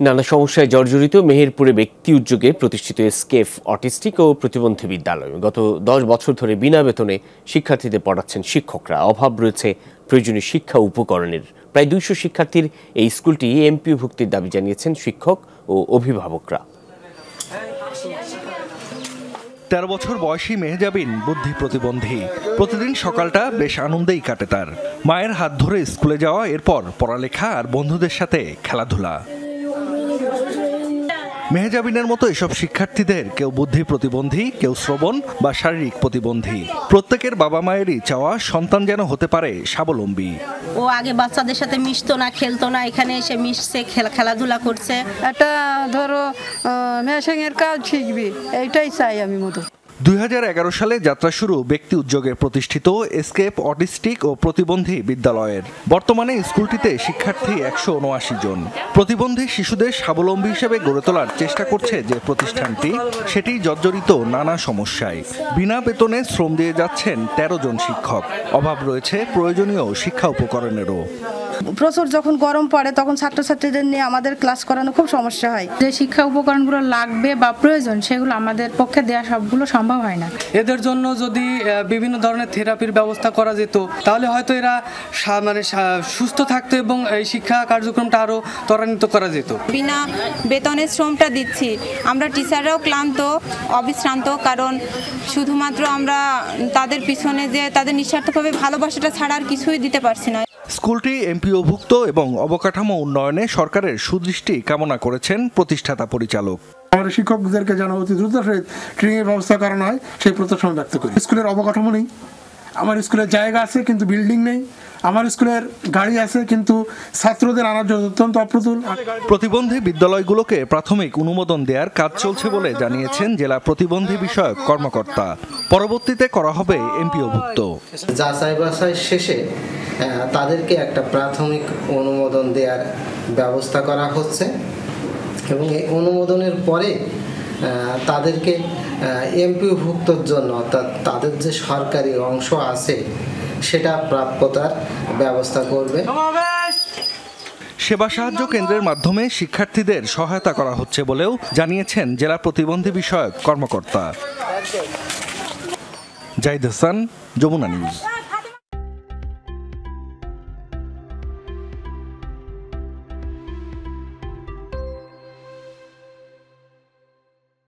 নানা সমস্যায় জর্জরিত মেহেরপুরে ব্যক্তি উদ্যোগে প্রতিষ্ঠিত এসকেএফ অটিস্টিক ও প্রতিবন্ধী বিদ্যালয় গত 10 বছর ধরে বিনা বেতনে শিক্ষার্থীদের পড়াচ্ছেন শিক্ষকরা। অভাব রয়েছে প্রয়োজনীয় শিক্ষা উপকরণের। প্রায় 200 শিক্ষার্থীর এই স্কুলটি এমপিওভুক্তির দাবি জানিয়েছেন শিক্ষক ও অভিভাবকরা। 13 বছর বয়সী মেহজাবিন বুদ্ধি প্রতিবন্ধী। প্রতিদিন সকালটা বেশ আনন্দেই কাটে তার। মায়ের হাত ধরে স্কুলে যাওয়া, এরপর পড়ালেখা আর বন্ধুদের সাথে খেলাধুলা। মেহজাবিনের মতো এসব শিক্ষার্থীদের কেউ বুদ্ধি প্রতিবন্ধী, কেউ শ্রবণ বা শারীরিক প্রতিবন্ধী। প্রত্যেকের বাবা মায়েরই চাওয়া সন্তান যেন হতে পারে স্বাবলম্বী। ও আগে বাচ্চাদের সাথে মিশতো না, খেলতো না, এখানে এসে মিশছে, খেলাধুলা করছে। একটা ধরো মেশিনের কাজ শিখবি, এইটাই চাই আমি মতো। 2011 সালে যাত্রা শুরু ব্যক্তি উদ্যোগে প্রতিষ্ঠিত এসকেএফ অটিস্টিক ও প্রতিবন্ধী বিদ্যালয়ের। বর্তমানে স্কুলটিতে শিক্ষার্থী 179 জন। প্রতিবন্ধী শিশুদের স্বাবলম্বী হিসেবে গড়ে তোলার চেষ্টা করছে যে প্রতিষ্ঠানটি, সেটি জর্জরিত নানা সমস্যায়। বিনা বেতনে শ্রম দিয়ে যাচ্ছেন 13 জন শিক্ষক। অভাব রয়েছে প্রয়োজনীয় শিক্ষা উপকরণেরও। প্রচুর যখন গরম পড়ে তখন ছাত্রছাত্রীদের নিয়ে আমাদের ক্লাস করানো খুব সমস্যা হয়। যে শিক্ষা উপকরণগুলো লাগবে বা প্রয়োজন সেগুলো আমাদের পক্ষে দেওয়া সবগুলো সম্ভব হয় না। এদের জন্য যদি বিভিন্ন ধরনের থেরাপির ব্যবস্থা করা যেত তাহলে হয়তো এরা সুস্থ থাকতো এবং এই শিক্ষা কার্যক্রমটা আরও ত্বরান্বিত করা যেত। বিনা বেতনে শ্রমটা দিচ্ছি, আমরা টিচাররাও ক্লান্ত, অবিশ্রান্ত, কারণ শুধুমাত্র আমরা তাদের পিছনে যে তাদের নিঃস্বার্থভাবে ভালোবাসাটা ছাড়া আর কিছুই দিতে পারছি না। স্কুলটি এমপিওভুক্ত এবং অবকাঠামো উন্নয়নে সরকারের সুদৃষ্টি কামনা করেছেন প্রতিষ্ঠাতা পরিচালক। আমাদের শিক্ষকদেরকে যেন অতি দ্রুত ট্রেনিংয়ের ব্যবস্থা করানো হয় সেই প্রত্যাশা ব্যক্ত করি। স্কুলের অবকাঠামো নেই, আমার স্কুলের জায়গা আছে কিন্তু বিল্ডিং নেই, আমার স্কুলের গাড়ি আছে কিন্তু ছাত্রদের আনার জন্য অত্যন্ত অপ্রতুল। প্রতিবন্ধী বিদ্যালয়গুলোকে প্রাথমিক অনুমোদন দেওয়ার কাজ চলছে বলে জানিয়েছেন জেলা প্রতিবন্ধী বিষয়ক কর্মকর্তা। পরবর্তীতে করা হবে এমপিওভুক্ত। যাচাই বাছাই শেষে তাদেরকে একটা প্রাথমিক অনুমোদন দেওয়ার ব্যবস্থা করা হচ্ছে এবং এই অনুমোদনের পরে তাদেরকে এমপিওভুক্তর জন্য অর্থাৎ তাদের যে সরকারি অংশ আছে সেটা প্রাপ্যতার ব্যবস্থা করবে। সেবা সাহায্য কেন্দ্রের মাধ্যমে শিক্ষার্থীদের সহায়তা করা হচ্ছে বলেও জানিয়েছেন জেলা প্রতিবন্ধী বিষয়ক কর্মকর্তা। জাহিদ হাসান, যমুনা নিউজ।